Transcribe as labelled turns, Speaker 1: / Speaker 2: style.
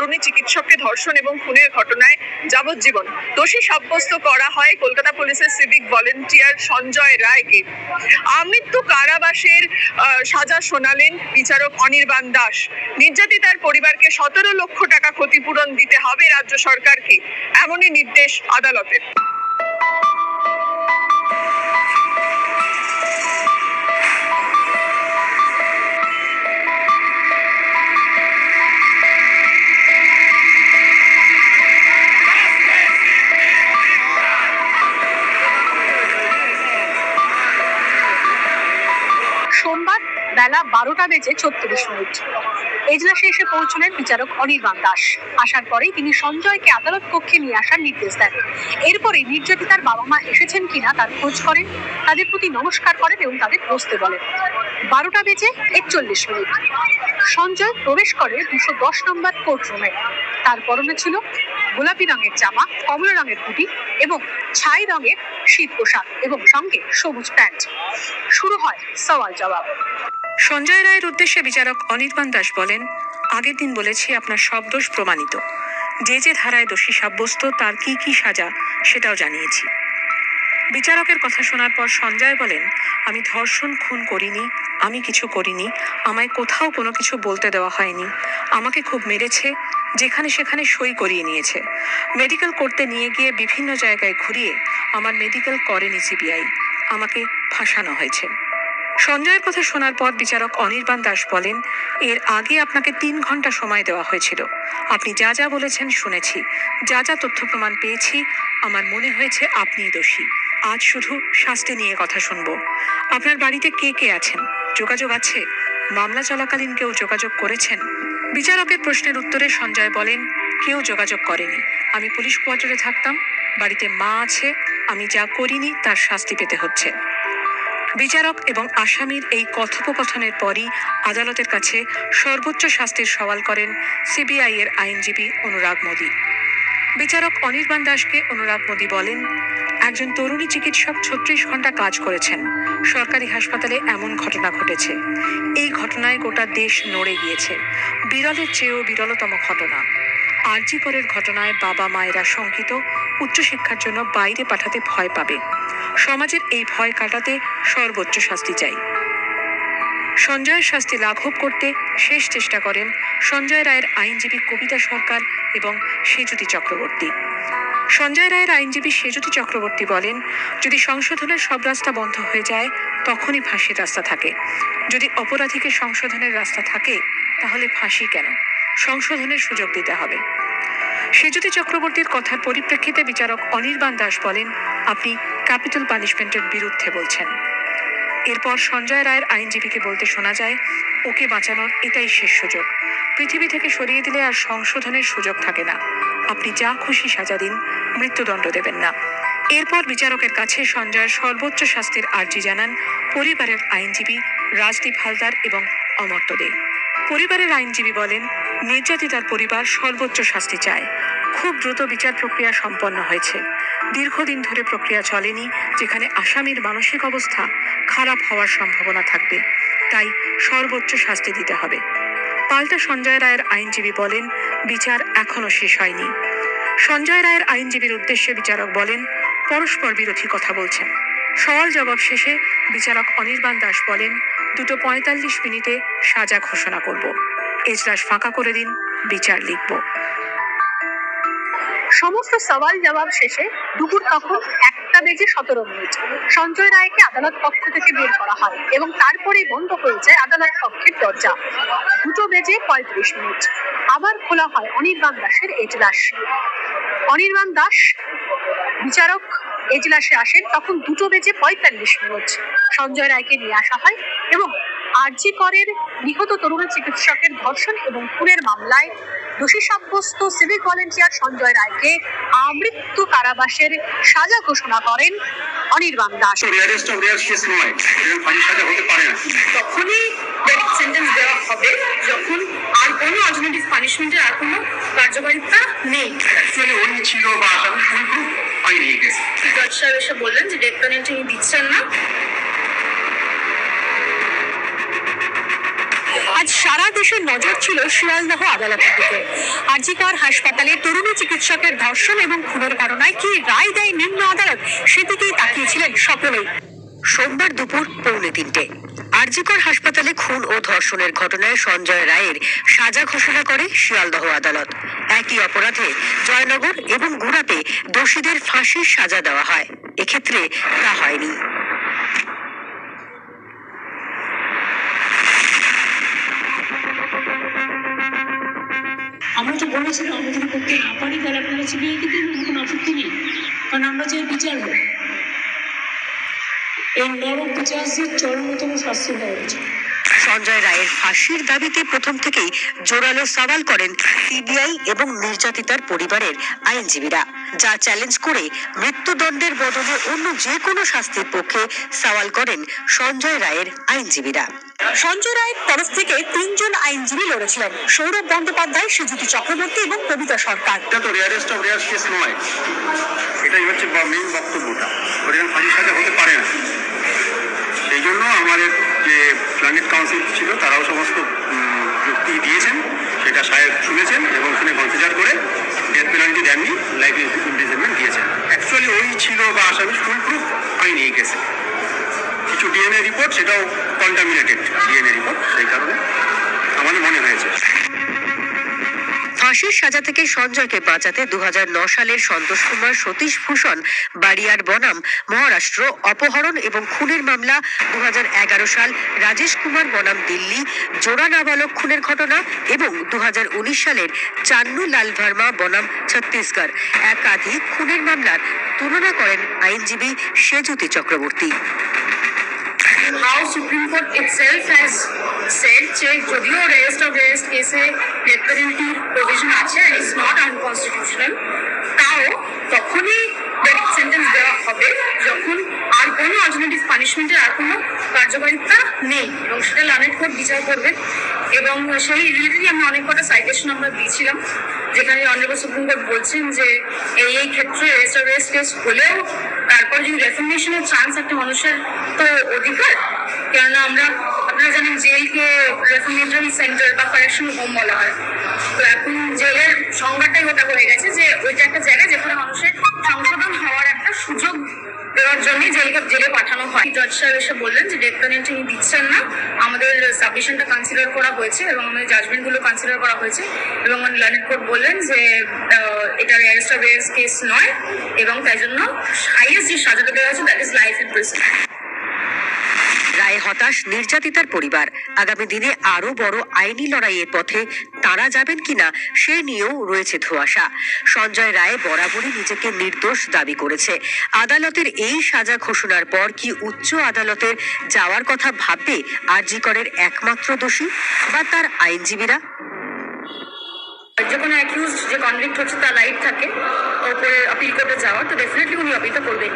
Speaker 1: তরুণী চিকিৎসককে ধর্ষণ এবং খুনের ঘটনায় যাবজ্জীবন দোষী সাব্যস্ত করা হয় কলকাতা পুলিশের সিভিক ভলেন্টিয়ার সঞ্জয় রায়কে। আমৃত্যু কারাবাসের সাজা শোনালেন বিচারক অনির্বাণ দাস। নির্যাতিতার পরিবারকে 17 লক্ষ টাকা ক্ষতিপূরণ দিতে হবে রাজ্য সরকারকে, এমনই নির্দেশ আদালতের।
Speaker 2: সোমবার বেলা 12:36 এজলাসে এসে পৌঁছলেন বিচারক অনির্বাণ দাস। আসার পরেই তিনি সঞ্জয়কে আদালত কক্ষে নিয়ে আসার নির্দেশ দেন। এরপরে নির্যাতিতার বাবা মা এসেছেন কিনা তার খোঁজ করেন, তাদের প্রতি নমস্কার করেন এবং তাদের বসতে বলেন। 12:41 সঞ্জয় প্রবেশ করে 210 নম্বর কোর্ট রুমে। তার পরনে ছিল গোলাপি রঙের জামা, কমলা রঙের হুডি এবং ছাই রঙের শীত পোশাক এবং সঙ্গে সবুজ প্যান্ট। শুরু হয় সওয়াল জবাব।
Speaker 3: সঞ্জয় রায়ের উদ্দেশ্যে বিচারক অনির্বাণ দাস বলেন, আগের দিন বলেছি আপনার সব দোষ প্রমাণিত, যে যে ধারায় দোষী সাব্যস্ত তার কি কি সাজা সেটাও জানিয়েছি। বিচারকের কথা শোনার পর সঞ্জয় বলেন, আমি ধর্ষণ খুন করিনি, আমি কিছু করিনি, আমায় কোথাও কোনো কিছু বলতে দেওয়া হয়নি, আমাকে খুব মেরেছে, যেখানে সেখানে সই করিয়ে নিয়েছে, মেডিকেল করতে নিয়ে গিয়ে বিভিন্ন জায়গায় ঘুরিয়ে আমার মেডিকেল করেনি সিবিআই, আমাকে ফাঁসানো হয়েছে। সঞ্জয়ের কথা শোনার পর বিচারক অনির্বাণ দাস বলেন, এর আগে আপনাকে 3 ঘন্টা সময় দেওয়া হয়েছিল, আপনি যা যা বলেছেন শুনেছি, যা যা তথ্য প্রমাণ পেয়েছি, আমার মনে হয়েছে আপনিই দোষী। আজ শুধু শাস্তি নিয়ে কথা শুনবো। আপনার বাড়িতে কে কে আছেন, যোগাযোগ আছে, মামলা চলাকালীন কেউ যোগাযোগ করেছেন? বিচারকের প্রশ্নের উত্তরে সঞ্জয় বলেন, কেউ যোগাযোগ করেনি, আমি পুলিশ কোয়ার্টারে থাকতাম, বাড়িতে মা আছে, আমি যা করিনি তার শাস্তি পেতে হচ্ছে। বিচারক এবং আসামির এই কথোপকথনের পরই আদালতের কাছে সর্বোচ্চ শাস্তির সওয়াল করেন সিবিআই এর আইনজীবী অনুরাগ মোদী। বিচারক অনির্বাণ দাসকে অনুরাগ মোদী বলেন, একজন তরুণী চিকিৎসক 36 ঘন্টা কাজ করেছেন, সরকারি হাসপাতালে এমন ঘটনা ঘটেছে, এই ঘটনায় গোটা দেশ নড়ে গিয়েছে, বিরলের চেয়েও বিরলতম ঘটনা। আরজি করের ঘটনায় বাবা মায়েরা শঙ্কিত, উচ্চশিক্ষার জন্য বাইরে পাঠাতে ভয় পাবে, সমাজের এই ভয় কাটাতে সর্বোচ্চ শাস্তি চাই। সঞ্জয়ের শাস্তি লাঘব করতে শেষ চেষ্টা করেন সঞ্জয় রায়ের আইনজীবী কবিতা সরকার এবং সেজুতি চক্রবর্তী। সঞ্জয় রায়ের আইনজীবী সেজুতি চক্রবর্তী বলেন, যদি সংশোধনের সব রাস্তা বন্ধ হয়ে যায় তখনই ফাঁসির রাস্তা থাকে, যদি অপরাধীকে সংশোধনের রাস্তা থাকে তাহলে ফাঁসি কেন, সংশোধনের সুযোগ দিতে হবে। সেজুতি চক্রবর্তীর কথার পরিপ্রেক্ষিতে বিচারক অনির্বাণ দাস বলেন, আপনি ক্যাপিটাল পানিশমেন্টের বিরুদ্ধে বলছেন। এরপর সঞ্জয় রায়ের আইনজীবীকে বলতে শোনা যায়, ওকে বাঁচানোর এটাই শেষ সুযোগ, পৃথিবী থেকে সরিয়ে দিলে আর সংশোধনের সুযোগ থাকে না, আপনি যা খুশি সাজা দিন, মৃত্যুদণ্ড দেবেন না। এরপর বিচারকের কাছে সঞ্জয়ের সর্বোচ্চ শাস্তির আর্জি জানান পরিবারের আইনজীবী রাজদীপ হালদার এবং অমর্ত্য দে। পরিবারের আইনজীবী বলেন, নির্যাতিতার পরিবার সর্বোচ্চ শাস্তি চায়, খুব দ্রুত বিচার প্রক্রিয়া সম্পন্ন হয়েছে, দীর্ঘদিন ধরে প্রক্রিয়া চলেনি, যেখানে আসামির মানসিক অবস্থা খারাপ হওয়ার সম্ভাবনা থাকবে, তাই সর্বোচ্চ শাস্তি দিতে হবে। পাল্টা সঞ্জয় রায়ের আইনজীবী বলেন, বিচার এখনো শেষ হয়নি। সঞ্জয় রায়ের আইনজীবীর উদ্দেশ্যে বিচারক বলেন, পরস্পর বিরোধী কথা বলছেন। সওয়াল জবাব শেষে বিচারক অনির্বাণ দাস বলেন, 2:45 সাজা ঘোষণা করব, এজলাস ফাঁকা করে দিন, বিচার লিখব।
Speaker 2: সমস্ত সওয়াল জবাব শেষে দুপুর তখন 1:17 সঞ্জয় রায়কে আদালত কক্ষ থেকে বের করা হয় এবং তারপরেই বন্ধ হয়ে যায় আদালত কক্ষের দরজা। 2:35 আবার খোলা হয় অনির্বাণ দাসের এজলাস। অনির্বাণ দাস বিচারক এজলাসে আসেন তখন 2:45 সঞ্জয় রায়কে নিয়ে আসা হয় এবং আরজি করের নিহত তরুণী চিকিৎসকের ধর্ষণ এবং খুনের মামলায় দোষী সাব্যস্ত সিভিক ভলেন্টিয়ার সঞ্জয় রায়কে আমৃত্যু কারাবাসের সাজা ঘোষণা করেন অনির্বাণ দাস।
Speaker 4: তখনই সেন্টেন্স দেওয়া হবে যখন আর কোনো অল্টারনেটিভ পানিশমেন্টের আর কোনো কার্যকারিতা নেই। জজ সাহেব এসে বললেন যে ডেথ পেনাল্টি দিচ্ছেন না।
Speaker 2: আজ সারা দেশের নজর ছিল শিয়ালদহ আদালতের দিকে। আরজিকর হাসপাতালে তরুণী চিকিৎসকের ধর্ষণ এবং খুনের ঘটনায় কি রায় দেয় নিম্ন আদালত, সেদিকেই তাকিয়েছিলেন সকলেই।
Speaker 5: সোমবার দুপুর 2:45 আরজিকর হাসপাতালে খুন ও ধর্ষণের ঘটনায় সঞ্জয় রায়ের সাজা ঘোষণা করে শিয়ালদহ আদালত। একই অপরাধে জয়নগর এবং গুড়াতে দোষীদের ফাঁসির সাজা দেওয়া হয়, এক্ষেত্রে তা হয়নি।
Speaker 6: আমরা তো বলেছিলাম আমরা যদি করতে না পারি তাহলে আপনারা সিবিআইকে দিন, কোনো আপত্তি নেই, কারণ আমরা চাই বিচার হোক। এই নরক বিচারদের চরমতম শাস্তি দেওয়া উচিত।
Speaker 5: সঞ্জয় রায়ের ফাঁসির দাবিতে প্রথম থেকেই জোরালো সওয়াল করেন সিবিআই এবং নির্যাতিতার পরিবারের আইনজীবীরা, যা চ্যালেঞ্জ করে মৃত্যুদণ্ডের বদলে অন্য যে কোনো শাস্তির পক্ষে সওয়াল করেন সঞ্জয় রায়ের আইনজীবীরা।
Speaker 2: সঞ্জয় রায়ের তরফ থেকে 3 জন আইনজীবী লড়েছিলেন, সৌরভ বন্দ্যোপাধ্যায়, সুজ্যোতি চক্রবর্তী এবং কবিতা সরকার।
Speaker 7: এটা তো রেয়ারেস্ট অফ রেয়ার কেস নয়, এটাই হচ্ছে মেইন বক্তব্যটা। ওটা ফাঁসির সাজা হতে পারে না, সেই জন্য আমাদের যে প্ল্যানেট কাউন্সিল ছিল তারাও সমস্ত যুক্তি দিয়েছেন, সেটা সাহেব শুনেছেন এবং শুনে কনসিডার করে ডেথ পেনাল্টি দেননি, লাইফ ইমপ্রিজনমেন্ট দিয়েছেন। অ্যাকচুয়ালি ওই ছিল বা আসামি ফুল প্রুফ হয়নি এই কেসে। কিছু ডিএনএ রিপোর্ট, সেটাও কন্টামিনেটেড ডিএনএ রিপোর্ট, সেই কারণে আমাদের মনে হয়েছে।
Speaker 5: ফাঁসির সাজা থেকে সঞ্জয়কে বাঁচাতে 2009 সালের সন্তোষ কুমার সতীশ ভূষণ বাড়িয়ার বনাম মহারাষ্ট্র অপহরণ এবং খুনের মামলা, 2011 সাল রাজেশ কুমার বনাম দিল্লি জোড়া নাবালক খুনের ঘটনা এবং 2019 সালের চান্নু লাল ভার্মা বনাম ছত্তিশগড় একাধিক খুনের মামলার তুলনা করেন আইনজীবী সুজ্যোতি Chakraborty.
Speaker 4: How Supreme Court itself has said যে যদিও রেস্ট অফ রেস্ট কেসে ডেথ পেনাল্টি প্রভিশন আছে and it's not unconstitutional, তাও তখনই ডেথ সেন্টেন্স দেওয়া হবে যখন আর কোনো অল্টারনেটিভ পানিশমেন্টের আর কোনো কার্যকারিতা নেই এবং সেটা লানেট কোর্ট বিচার করবে। এবং সেই রিলেটেডই আমি অনেক কটা সাইটেশন আমরা দিয়েছিলাম, যেখানে অনারেবল সুপ্রিম কোর্ট বলছেন যে এই ক্ষেত্রে রেস্ট অফ রেস্ট কেস হলেও তারপর যদি রেফরমেশনের চান্স একটা মানুষের তো অধিকার, কেননা আপনারা জানেন জেলকে রেফরমেটরি সেন্টার বা কারেকশন হোম বলা হয়। তো এখন জেলের সংজ্ঞাটাই ওটা হয়ে গেছে যে ওইটা একটা জায়গা যেখানে মানুষের সংশোধন হওয়ার একটা সুযোগ দেওয়ার জন্য জেলে পাঠানো হয়। জজ সাহেব এসে বললেন যে ডেথ পেনাল্টি দিচ্ছেন না, আমাদের সাবমিশনটা কনসিডার করা হয়েছে এবং আমাদের জাজমেন্টগুলো কনসিডার করা হয়েছে এবং লানেট কোর্ট বললেন যে এটা রেয়ারেস্ট অফ রেয়ার কেস নয় এবং তাই জন্য হাইয়েস্ট যে সাজাটা দেওয়া হয়েছে that is life in prison.
Speaker 5: রায়ে হতাশ নির্যাতিতার পরিবার, আগামী দিনে আরো বড় আইনি লড়াইয়ের পথে তারা যাবেন কিনা সে নিয়েও রয়েছে ধোঁয়াশা। সঞ্জয় রায় বরাবরই নিজেকে নির্দোষ দাবি করেছে। আদালতের এই সাজা ঘোষণার পর কি উচ্চ আদালতের যাওয়ার কথা ভাববে আরজিকরের একমাত্র দোষী বা তার আইনজীবীরা?
Speaker 4: যে কোনো অ্যাকিউজড যে কনভিক্ট হচ্ছে তার রাইট থাকে ওপরে আপিল কোর্টে যাওয়ার, তো ডেফিনেটলি উনি আপিলটা করবেন।